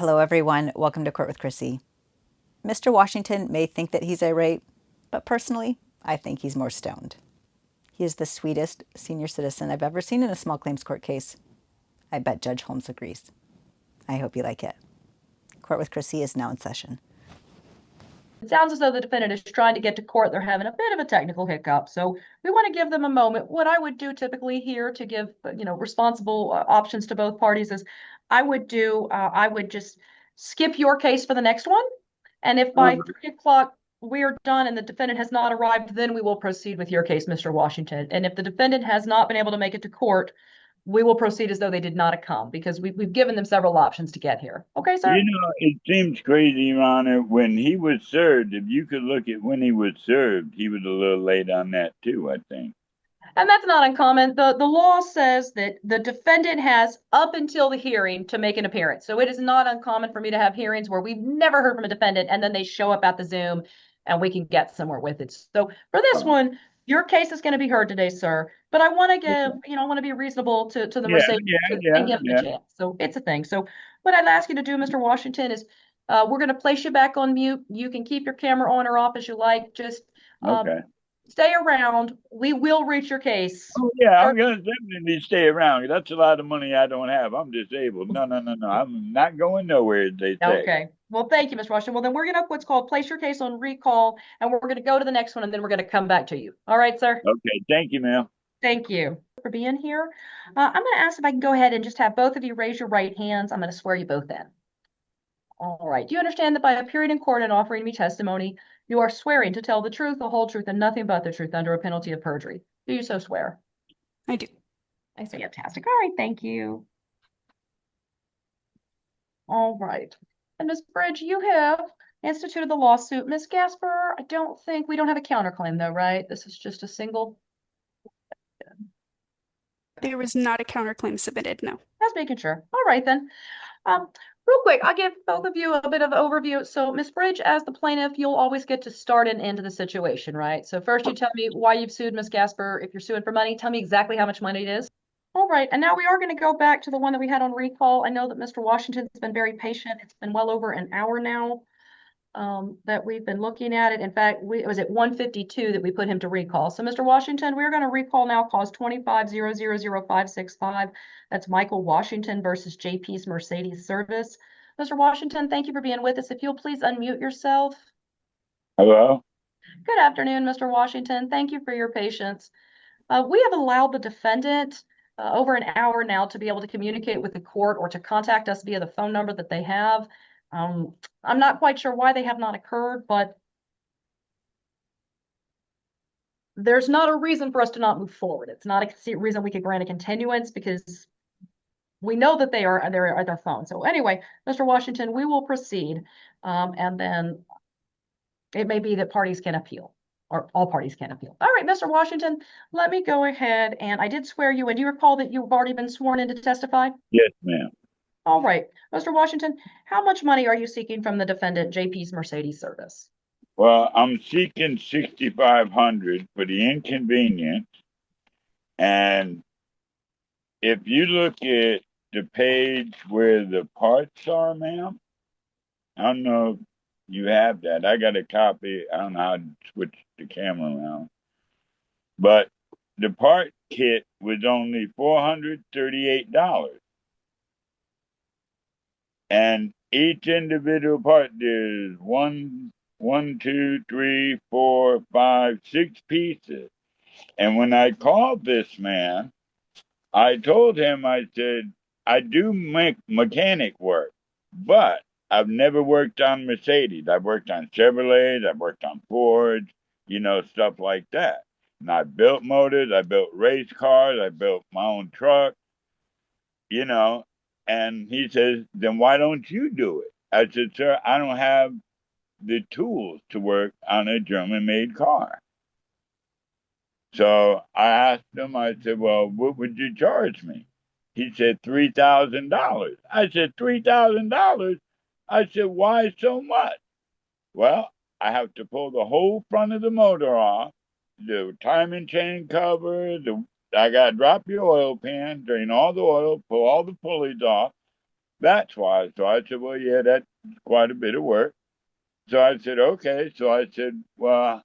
Hello, everyone. Welcome to Court with Krissy. Mr. Washington may think that he's irate, but personally, I think he's more stoned. He is the sweetest senior citizen I've ever seen in a small claims court case. I bet Judge Holmes agrees. I hope you like it. Court with Krissy is now in session. It sounds as though the defendant is trying to get to court. They're having a bit of a technical hiccup. So we want to give them a moment. What I would do typically here to give, responsible options to both parties is I would just skip your case for the next one. And if by 3 o'clock we are done and the defendant has not arrived, then we will proceed with your case, Mr. Washington. And if the defendant has not been able to make it to court, we will proceed as though they did not come because we've given them several options to get here. Okay, sir? It seems crazy, Your Honor. When he was served, if you could look at when he was served, he was a little late on that too, I think. And that's not uncommon. The law says that the defendant has up until the hearing to make an appearance. So it is not uncommon for me to have hearings where we've never heard from a defendant and then they show up at the Zoom and we can get somewhere with it. So for this one, your case is going to be heard today, sir. But I want to I want to be reasonable to the Mercedes and give them a chance. So it's a thing. So what I'd ask you to do, Mr. Washington, is we're going to place you back on mute. You can keep your camera on or off as you like. Just stay around. We will reach your case. Oh, yeah, I'm going to definitely stay around. That's a lot of money I don't have. I'm disabled. No. I'm not going nowhere, as they say. Okay. Well, thank you, Mr. Washington. Well, then we're going to what's called place your case on recall, and we're going to go to the next one, and then we're going to come back to you. All right, sir? Okay. Thank you, ma'am. Thank you for being here. I'm going to ask if I can go ahead and just have both of you raise your right hands. I'm going to swear you both in. All right. Do you understand that by appearing in court and offering me testimony, you are swearing to tell the truth, the whole truth, and nothing but the truth under a penalty of perjury? Do you so swear? I do. I say fantastic. All right. Thank you. All right. And Ms. Bridge, you have instituted the lawsuit. Ms. Gasper, we don't have a counterclaim though, right? This is just a single. There was not a counterclaim submitted, no. Just making sure. All right then. Real quick, I'll give both of you a bit of an overview. So Ms. Bridge, as the plaintiff, you'll always get to start and end the situation, right? So first you tell me why you've sued Ms. Gasper. If you're suing for money, tell me exactly how much money it is. All right, and now we are going to go back to the one that we had on recall. I know that Mr. Washington's been very patient. It's been well over an hour now that we've been looking at it. In fact, it was at 1:52 that we put him to recall. So Mr. Washington, we're going to recall now cause 25000565. That's Michael Washington versus JP's Mercedes Service. Mr. Washington, thank you for being with us. If you'll please unmute yourself. Hello. Good afternoon, Mr. Washington. Thank you for your patience. We have allowed the defendant over an hour now to be able to communicate with the court or to contact us via the phone number that they have. I'm not quite sure why they have not occurred, but there's not a reason for us to not move forward. It's not a reason we could grant a continuance because we know that they're at their phone. So anyway, Mr. Washington, we will proceed. And then it may be that parties can appeal. Or all parties can appeal. All right, Mr. Washington, let me go ahead. And I did swear you in. Do you recall that you've already been sworn in to testify? Yes, ma'am. All right. Mr. Washington, how much money are you seeking from the defendant, JP's Mercedes Service? Well, I'm seeking $6,500 for the inconvenience. And if you look at the page where the parts are, ma'am, I don't know if you have that. I got a copy. I don't know how to switch the camera around. But the part kit was only $438. And each individual part, there's one, two, three, four, five, six pieces. And when I called this man, I told him, I said, I do make mechanic work, but I've never worked on Mercedes. I've worked on Chevrolets, I've worked on Fords, stuff like that. And I built motors, I built race cars, I built my own truck, And he says, then why don't you do it? I said, sir, I don't have the tools to work on a German-made car. So I asked him, I said, well, what would you charge me? He said, $3,000. I said, $3,000? I said, why so much? Well, I have to pull the whole front of the motor off, the timing chain cover, I got to drop your oil pan, drain all the oil, pull all the pulleys off, That's why. So I said, well, yeah, that's quite a bit of work. So I said, okay. So I said, well,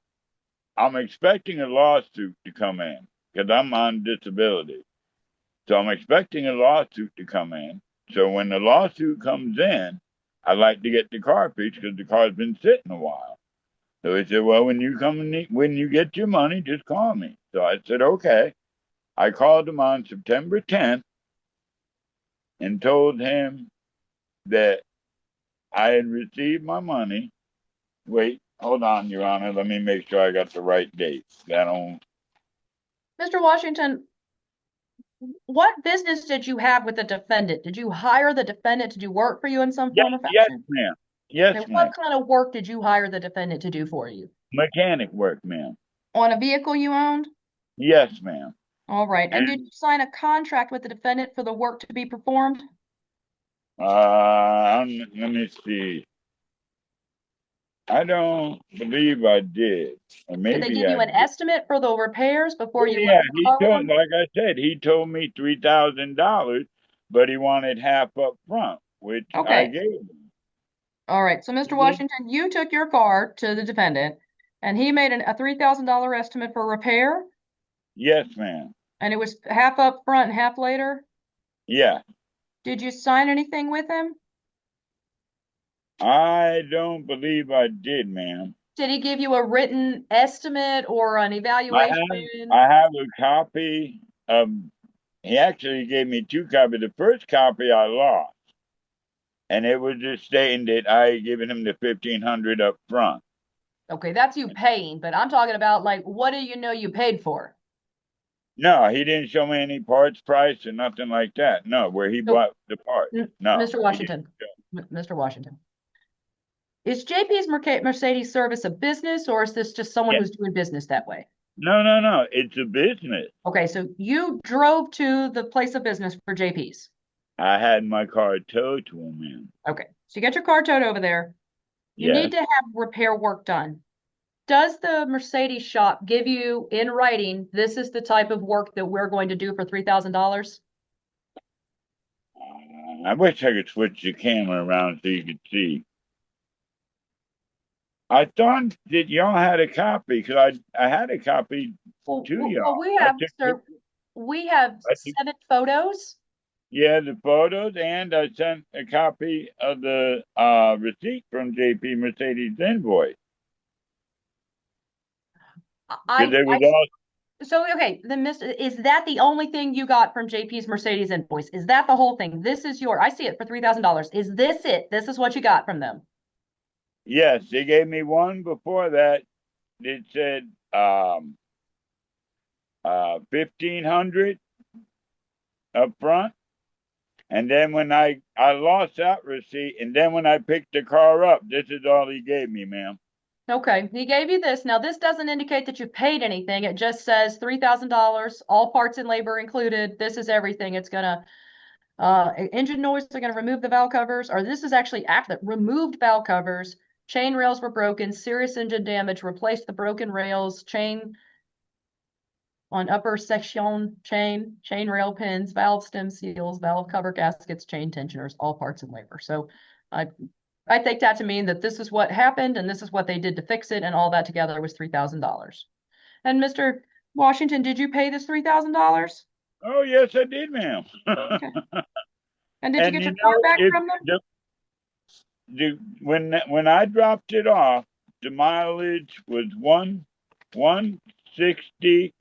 I'm expecting a lawsuit to come in because I'm on disability. So I'm expecting a lawsuit to come in. So when the lawsuit comes in, I like to get the car fixed because the car's been sitting a while. So he said, well, when when you get your money, just call me. So I said, okay. I called him on September 10th and told him that I had received my money. Wait, hold on, Your Honor. Let me make sure I got the right date. That don't. Mr. Washington, what business did you have with the defendant? Did you hire the defendant to do work for you in some Yes, form or yes, fashion? ma'am. Okay, Yes, ma'am. what kind of work did you hire the defendant to do for you? Mechanic work, ma'am. On a vehicle you owned? Yes, ma'am. All right. And did And you sign a contract with the defendant for the work to be performed? let me see. I don't believe I did, or Did they maybe give I you an did. estimate for the repairs before you went Yeah, to he borrow told, them? like I said, he told me $3,000, but he wanted half up front, which I Okay. gave him. All right. So, Mr. Mhm. Washington, you took your car to the defendant and he made a $3,000 estimate for repair, Yes, ma'am. and it was half up front and half later. Yeah, Did you sign anything with him? I don't believe I did, ma'am. Did he give you a written estimate or an I have evaluation? I have a copy of. He actually gave me two copies. The first copy I lost, and it was just stating that I had given him the 1,500 up front. Okay, that's you paying, but I'm talking about like, what do you know you paid for? No, he didn't show me any parts price or nothing like that. No, where he So, bought the part. No, Mr. he didn't. Washington, Mr. Washington, is JP's Mercedes service a business, or is this just someone Yeah. who's doing business that way? No, no, no. It's a business. Okay, so you drove to the place of business for JP's. I had my car towed to him, man. Okay, so you get your car towed over there. You need Yes. to have repair work done. Does the Mercedes shop give you in writing, this is the type of work that we're going to do for $3,000? I wish I could switch the camera around so you could see. I thought that y'all had a copy because I had a copy to Well, y'all. we have, sir, we have I took 7 photos. yeah, the photos, and I sent a copy of the receipt from JP Mercedes invoice because I, it was I, all. so, okay, then is that the only thing you got from JP's Mercedes invoice? Is that the whole thing? This is I see it for $3,000. Is this it? This is what you got from them? Yes, they gave me one before that. It said 1,500 up front. And then when I lost that receipt, and then when I picked the car up, this is all he gave me, ma'am. Okay, he gave you this. Now, this doesn't indicate that you paid anything. It just says $3,000, all parts and labor included. This is everything. It's gonna engine noise. They're gonna remove the valve covers, or this is actually after that. Removed valve covers. Chain rails were broken. Serious engine damage. Replaced the broken rails. Chain on upper section chain rail pins, valve stem seals, valve cover gaskets, chain tensioners, all parts and labor. So I I take that to mean that this is what happened and this is what they did to fix it, and all that together was $3,000. And Mr. Washington, did you pay this $3,000? Oh yes, I did, ma'am. Okay. And did you And get you your car know, back if from them? when I dropped it off, the mileage was 160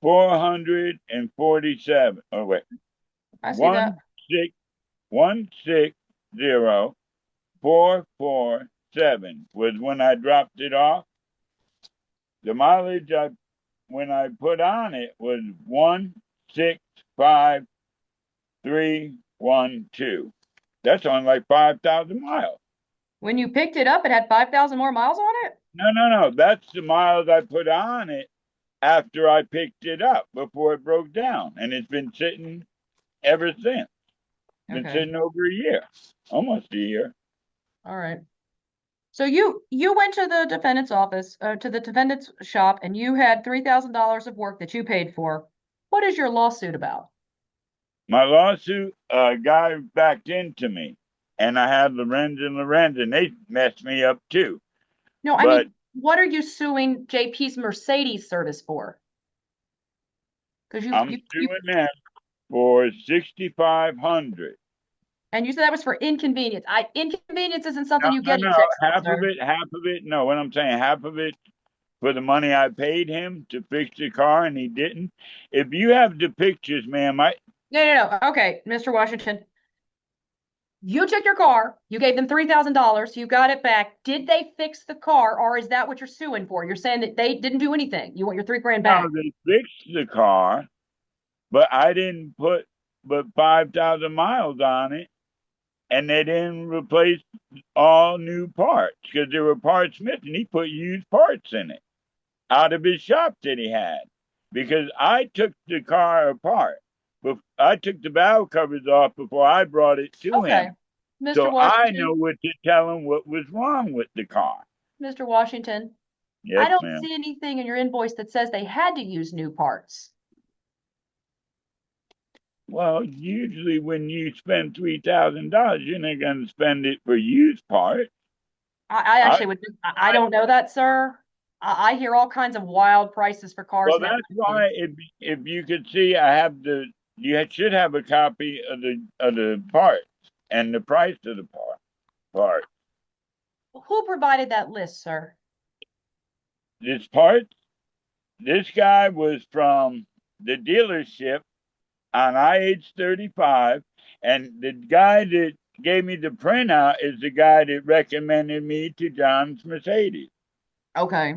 447. Oh wait, I see that. one six 160447 was when I dropped it off. The mileage I when I put on it was 165,312. That's on like 5,000 miles. When you picked it up, it had 5,000 more miles on it? No, no, no. That's the miles I put on it after I picked it up before it broke down. And it's been sitting ever since. Been Okay. sitting over a year, almost a year. All right. So you went to the defendant's office, to the defendant's shop, and you had $3,000 of work that you paid for. What is your lawsuit about? My lawsuit, a guy backed into me, and I had Lorenz and Lorenz, and they messed me up too. No, I But mean, what are you suing JP's Mercedes service for? Because I'm suing them for 6,500. and you said that was for inconvenience. Inconvenience isn't No, something you no, get in no. Texas, Half of sir. it, half of it. No, what I'm saying, half of it for the money I paid him to fix the car, and he didn't. If you have the pictures, ma'am, No. Okay, Mr. Washington. You took your car, you gave them $3,000, you got it back. Did they fix the car, or is that what you're suing for? You're saying that they didn't do anything. You want your $3,000 no, back. they fixed the car, but I didn't put but 5,000 miles on it, and they didn't replace all new parts because there were parts missing. He put used parts in it out of his shop that he had because I took the car apart. But I took the valve covers off before I brought it to Okay. him. Mr. So I know Washington, what to tell him what was wrong with the car. Mr. Washington, I Yes, don't ma'am. see anything in your invoice that says they had to use new parts. Well, usually when you spend $3,000, you're not going to spend it for used parts. I I, actually would, I don't know that, sir. I hear all kinds of wild prices for cars well, nowadays. that's why if you could see, I have should have a copy of the parts and the price of the part. Who provided that list, sir? This part, this guy was from the dealership on IH 35, and the guy that gave me the printout is the guy that recommended me to John's Mercedes. Okay.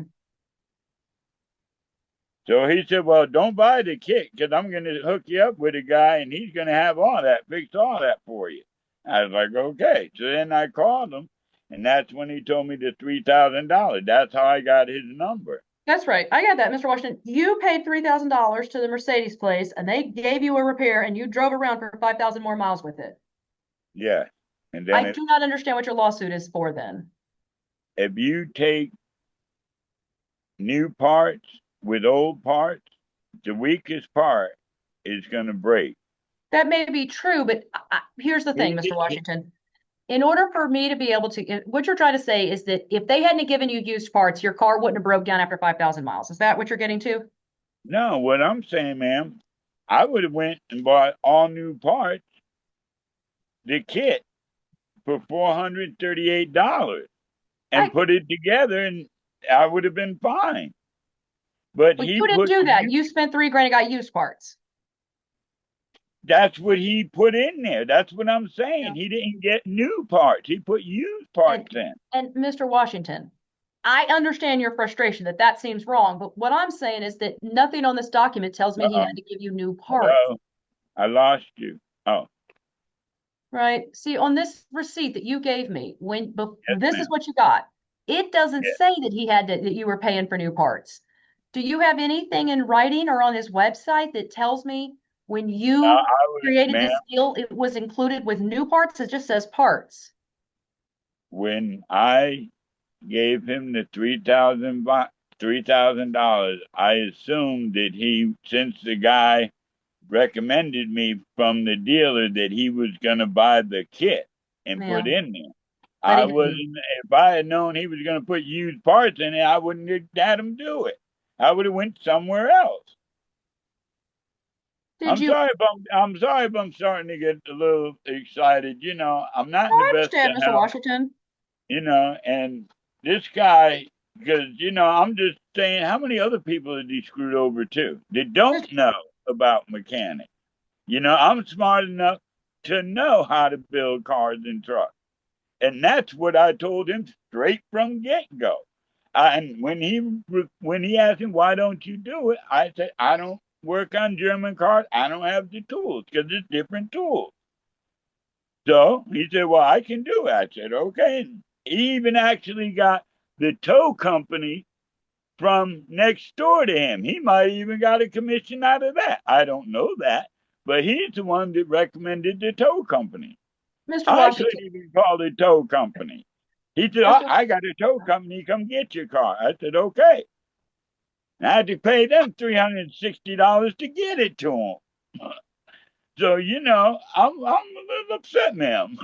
So he said, "Well, don't buy the kit because I'm going to hook you up with a guy, and he's going to have all that, fix all that for you." I was like, "Okay." So then I called him, and that's when he told me the $3,000. That's how I got his number. That's right. I got that, Mr. Washington. You paid $3,000 to the Mercedes place and they gave you a repair and you drove around for 5,000 more miles with it. Yeah, and I then do not understand what your lawsuit is for then. if you take new parts with old parts, the weakest part is going to break. That may be true, but here's the thing, Mr. Washington. In order for me to be able to, what you're trying to say is that if they hadn't given you used parts, your car wouldn't have broke down after 5,000 miles. Is that what you're getting to? No, what I'm saying, ma'am, I would have went and bought all new parts, the kit for $438 I, and put it together, and I would have been fine. But well, he you didn't put do that. You spent $3,000 and got used parts. that's what he put in there. That's what I'm Yeah. saying. He didn't get new parts. He put used parts in. And Mr. Washington, I understand your frustration that that seems wrong, but what I'm saying is that nothing on this document tells me he Uh-oh. had to give you new parts, Hello. I lost you. Oh, right? See, on this receipt that you gave me, yes, this is ma'am. what you got. It doesn't Yes. say that that you were paying for new parts. Do you have anything in writing or on his website that tells me when you I would, created ma'am, this deal, it was included with new parts? It just says parts. when I gave him the $3,000, I assumed that since the guy recommended me from the dealer, that he was going to buy the kit and Yeah, put in there. but he I didn't. wasn't. If I had known he was going to put used parts in it, I wouldn't have had him do it. I would have went somewhere else. Did you? I'm sorry if I'm starting to get a little excited. I'm not in the I best understand, of Mr. health. Washington. And this guy, because I'm just saying, how many other people have he screwed over too that don't know about mechanics? I'm smart enough to know how to build cars and trucks. And that's what I told him straight from get go. And when he asked him why don't you do it, I said I don't work on German cars. I don't have the tools because it's different tools. So he said, "Well, I can do it." I said, "Okay." And he even actually got the tow company from next door to him. He might even got a commission out of that. I don't know that, but he's the one that recommended the tow company. Mr. I Washington, couldn't even call the tow company. He said, Mr. I got a tow company, come get your car. I said, okay. And I had to pay them $360 to get it to him. So, I'm a little upset, ma'am.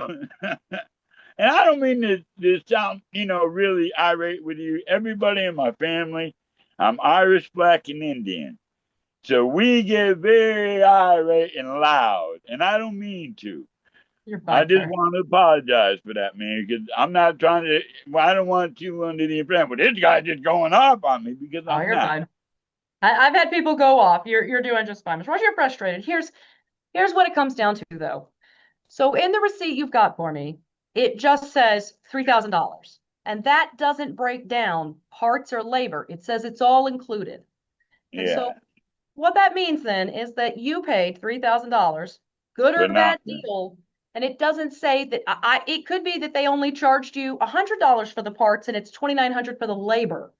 And I don't mean to sound, really irate with you. Everybody in my family, I'm Irish, Black, and Indian. So we get very irate and loud, and I don't mean to. You're I fine, just sir. want to apologize for that, man, because I'm not trying to. Well, I don't want you under the impression, but this guy just going off on me because Oh, I'm you're not. fine. I've had people go off. You're doing just fine. Mr. Ross, you're frustrated. Here's what it comes down to, though. So in the receipt you've got for me, it just says $3,000. And that doesn't break down parts or labor. It says it's all included. And Yeah, so what that means then is that you paid $3,000, good or for bad nothing. deal. And it doesn't say that it could be that they only charged you $100 for the parts and it's $2,900 for the labor.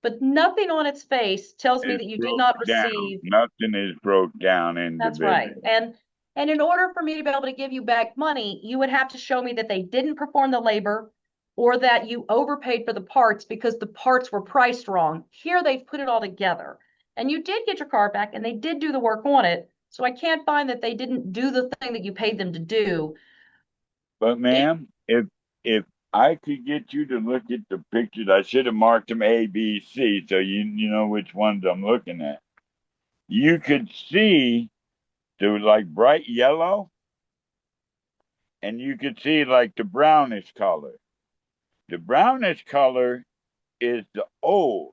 But nothing on its face tells me It's that you did broke not down. receive. Nothing is broke down That's right. individually. And in order for me to be able to give you back money, you would have to show me that they didn't perform the labor or that you overpaid for the parts because the parts were priced wrong. Here they've put it all together. And you did get your car back and they did do the work on it. So I can't find that they didn't do the thing that you paid them to do. But It, ma'am, if I could get you to look at the pictures, I should have marked them A, B, C, so you know which ones I'm looking at. You could see the like bright yellow, and you could see like the brownish color. The brownish color is the old.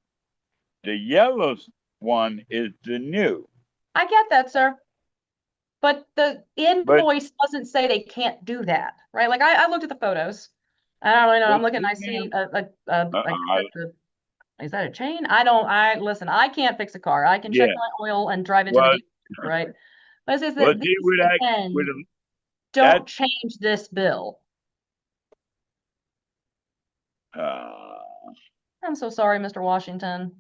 The yellow one is the new. I get that, sir. But the But invoice doesn't say they can't do that, right? Like I looked at the photos. I don't really know. but I'm looking, I ma'am, see like uh, is that a chain? I listen, I can't fix a car. I can check yeah. my oil and drive into the Well, dealership, right? But it says well, that see, these with again that, don't change this bill. uh, I'm so sorry, Mr. Washington.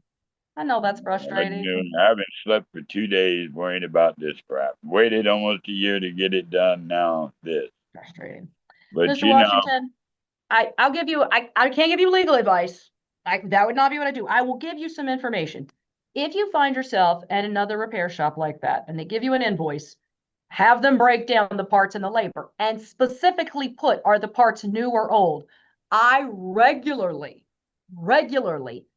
I know that's frustrating. I haven't slept for 2 days worrying about this crap. Waited almost a year to get it done. Now this, Frustrating. but Mr. Washington, I'll give you I can't give you legal advice. That would not be what I do. I will give you some information. If you find yourself at another repair shop like that and they give you an invoice, have them break down the parts and the labor and specifically put, are the parts new or old? I regularly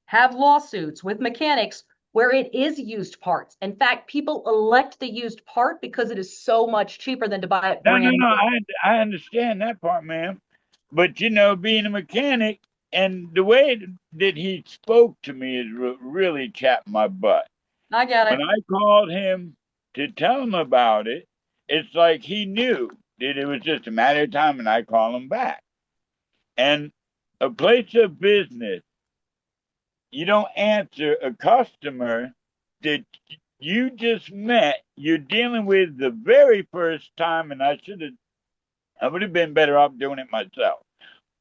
have lawsuits with mechanics where it is used parts. In fact, people elect the used part because it is so much cheaper than to buy it no, no, brand no. new. I understand that part, ma'am. But being a mechanic and the way that he spoke to me is really chapped my butt. I get When it. I called him to tell him about it, it's like he knew that it was just a matter of time, and I call him back. And a place of business, you don't answer a customer that you just met. You're dealing with the very first time, and I would have been better off doing it myself.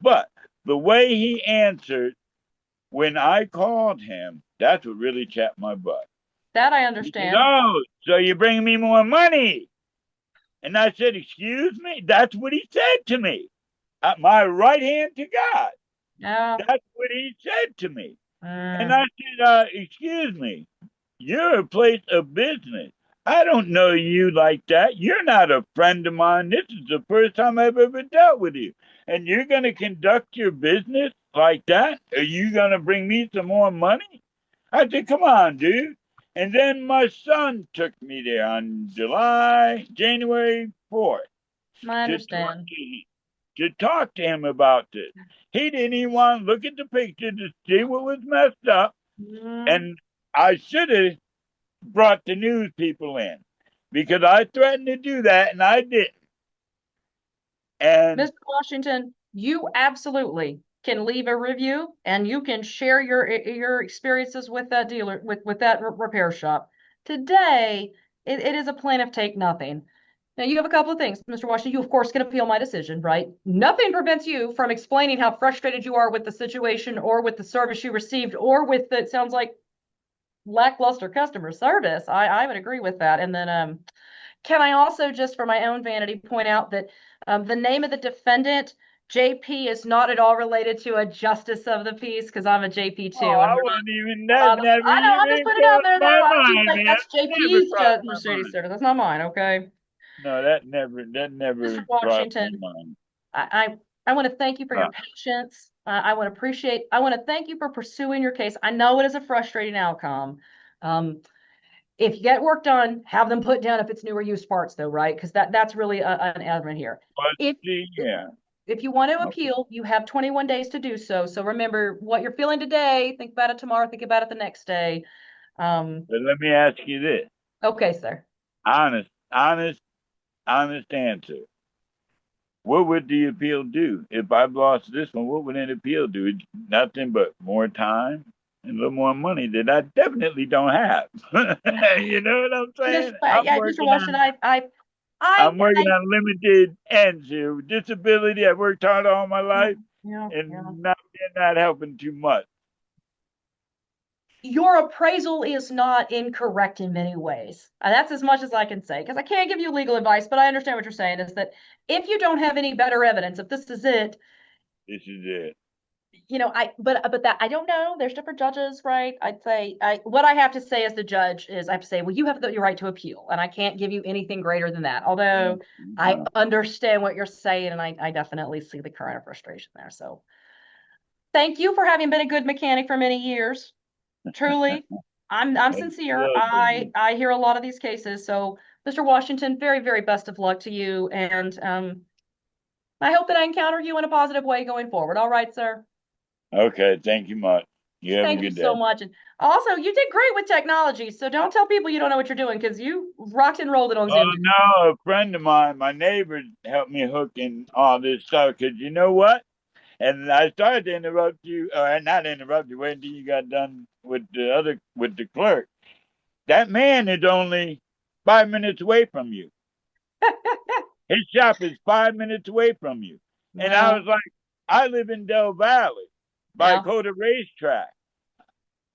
But the way he answered when I called him, that's what really chapped my butt. That I He said, understand. "Oh, so you're bringing me more money?" And I said, "Excuse me?" That's what he said to me. At my right hand to God. Yeah. That's what he said to me. And Mm. I said, "Excuse me. You're a place of business. I don't know you like that. You're not a friend of mine. This is the first time I've ever dealt with you. And you're going to conduct your business like that? Are you going to bring me some more money?" I said, "Come on, dude." And then my son took me there on January 4th I to talk understand. to him, about this. He didn't even want to look at the picture to see what was messed up. Mm. And I should have brought the news people in because I threatened to do that and I didn't. And Mr. Washington, you absolutely can leave a review and you can share your experiences with that dealer with that repair shop. Today, it is a plaintiff take nothing. Now you have a couple of things, Mr. Washington. You of course can appeal my decision, right? Nothing prevents you from explaining how frustrated you are with the situation or with the service you received or with the, it sounds like lackluster customer service. I would agree with that. And then can I also, just for my own vanity, point out that the name of the defendant, JP, is not at all related to a justice of the peace because I'm a JP too, oh, and I we're wasn't even not. that never I know. I'm just even putting it out crossed there, my though. I just mind, like man. that's Never JP's crossed my Mercedes mind. service. That's not mine. Okay. No, that never Mr. crossed my Washington, mind. I want to thank you for Huh. your patience. I want to thank you for pursuing your case. I know it is a frustrating outcome. If you get work done, have them put down if it's new or used parts though, right? Because that's really an element here. But If see, yeah. if you want to Okay. appeal, you have 21 days to do so. So remember what you're feeling today, think about it tomorrow, think about it the next day. But let me ask you this. Okay, sir. Honest answer. What would the appeal do? If I lost this one, what would an appeal do? It's nothing but more time and a little more money that I definitely don't have. You know what I'm saying? Mr. Washington, I'm working I on limited ends here. With disability, I worked hard all my life yeah, yeah. and they're not helping too much. Your appraisal is not incorrect in many ways. That's as much as I can say because I can't give you legal advice, but I understand what you're saying is that if you don't have any better evidence, if this is it, This is it. but that I don't know. There's different judges, right? I'd say what I have to say as the judge is I have to say, well, you have your right to appeal, and I can't give you anything greater than that. Although I understand what you're saying, and I definitely see the current frustration there. So thank you for having been a good mechanic for many years. Truly, I'm sincere. Absolutely. I hear a lot of these cases. So, Mr. Washington, very, very best of luck to you. And I hope that I encounter you in a positive way going forward. All right, sir. Okay, thank you much. You have a Thank you good day. so much. And also, you did great with technology. So don't tell people you don't know what you're doing because you rocked and rolled it on Zoom. Oh no, a friend of mine, my neighbor, helped me hook in all this stuff. Cause you know what? And I started to interrupt you, or not interrupt you. Wait until you got done with the clerk. That man is only 5 minutes away from you. His shop is 5 minutes away from you. And I Well, was like, I live in Del Valley by yeah. Coda Racetrack.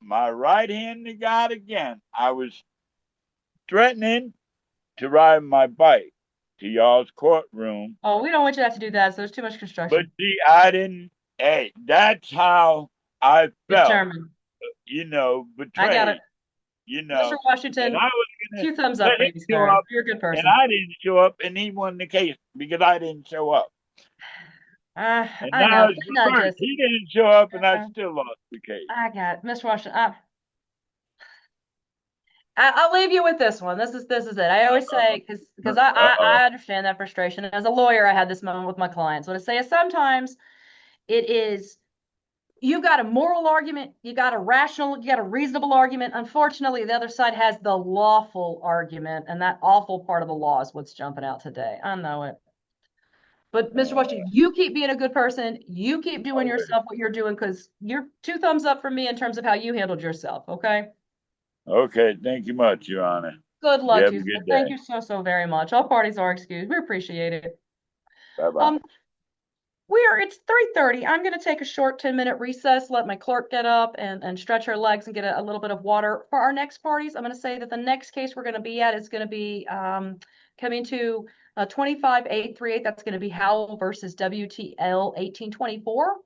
My right hand to God again. I was threatening to ride my bike to y'all's courtroom. Oh, we don't want you to have to do that. So there's too much But construction. see, I didn't. Hey, that's how I felt, Determined. I got it. betrayed, Mr. and Washington, I was going to 2 thumbs up let for him you, show sir. up, You're a good and person. I didn't show up, and he won the case because I didn't show up. And I now know. it's They're not reversed. just. He didn't show up, and I Uh, still lost the case. I got it. Mr. Washington. I'll leave you with this one. This is it. I always say because Uh-oh. I understand that frustration. And as a lawyer, I had this moment with my clients. What I say is sometimes it is you've got a moral argument, you got a rational, you got a reasonable argument. Unfortunately, the other side has the lawful argument, and that awful part of the law is what's jumping out today. I know it. But Mr. Washington, you keep being a good person. You keep doing yourself what you're doing because you're 2 thumbs up for me in terms of how you handled yourself. Okay. Okay, thank you much, Your Honor. Good You luck have to a you, sir. good Thank day. you so, so very much. All parties are excused. We appreciate it. Bye-bye. Um, it's 3:30. I'm gonna take a short 10-minute recess, let my clerk get up and stretch her legs and get a little bit of water. For our next parties, I'm gonna say that the next case we're gonna be at is gonna be coming to 25838. That's gonna be Howell versus WTL 1824.